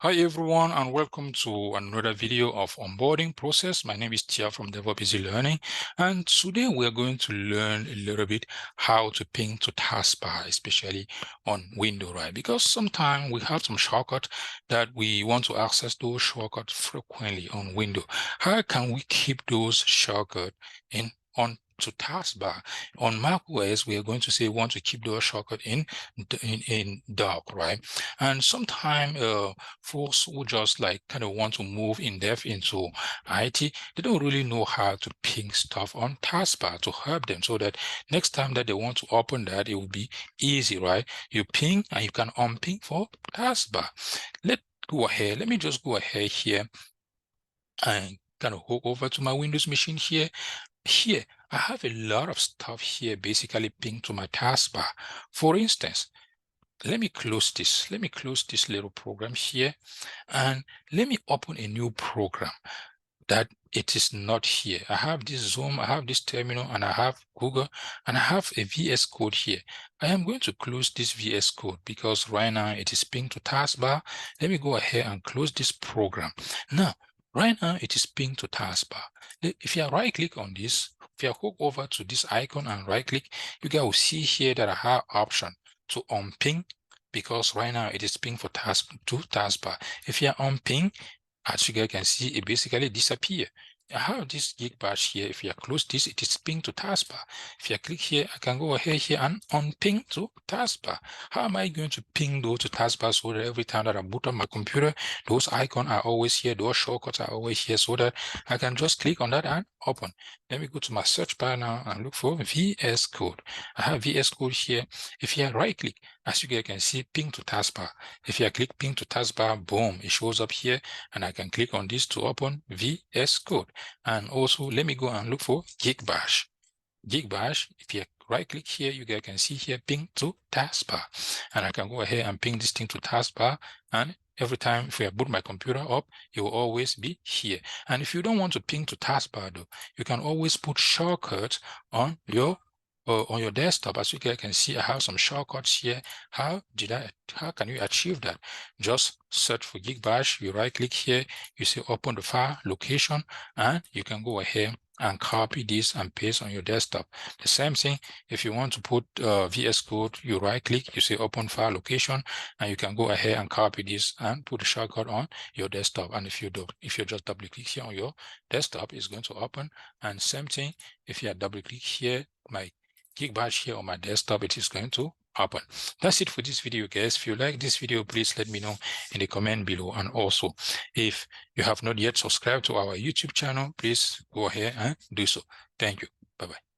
Hi everyone, and welcome to another video of onboarding process. My name is Tia from DevOps Easy Learning, and today we are going to learn a little bit how to ping to Taskbar, especially on Windows, right? Because sometimes we have some shortcut that we want to access those shortcuts frequently on Windows. How can we keep those shortcuts on to Taskbar? On macOS, we are going to say we want to keep those shortcut in dock, right? And sometimes folks who just like kind of want to move in depth into IT, they don't really know how to ping stuff on Taskbar to help them, so that next time that they want to open that, it will be easy, right? You ping and you can unping for Taskbar. Let me just go ahead here and kind of go over to my Windows machine here. Here, I have a lot of stuff here basically pinged to my taskbar. For instance, let me close this. Let me close this little program here, and let me open a new program that it is not here. I have this Zoom, I have this terminal, and I have Google, and I have a VS Code here. I am going to close this VS Code because right now it is pinged to taskbar. Let me go ahead and close this program. Now, right now it is pinged to taskbar. If you right click on this, if you hook over to this icon and right click, you guys will see here that I have option to unping, because right now it is pinged for taskbar. If you are unping, as you guys can see, it basically disappear. I have this gig bash here. If you close this, it is ping to taskbar. If you click here, I can go ahead here and unping to taskbar. How am I going to ping those to taskbar so that every time that I boot on my computer, those icons are always here, those shortcuts are always here, so that I can just click on that and open. Let me go to my search bar now and look for VS Code. I have VS Code here. If you right click, as you guys can see, ping to taskbar. If you click ping to taskbar, boom, it shows up here, and I can click on this to open VS Code. And also, let me go and look for gig bash. Gig bash, if you right click here, you guys can see here ping to taskbar, and I can go ahead and ping this thing to taskbar, and every time if I boot my computer up, it will always be here. And if you don't want to ping to taskbar though, you can always put shortcuts on your desktop. As you guys can see, I have some shortcuts here. How can you achieve that? Just search for gig bash, you right click here, you say open the file location, and you can go ahead and copy this and paste on your desktop. The same thing, if you want to put VS Code, you right click, you say open file location, and you can go ahead and copy this and put the shortcut on your desktop. And if you just double click here on your desktop, it's going to open. And same thing, if you double click here, my gig bash here on my desktop, it is going to open. That's it for this video, guys. If you like this video, please let me know in the comment below. And also, if you have not yet subscribed to our YouTube channel, please go ahead and do so. Thank you. Bye-bye.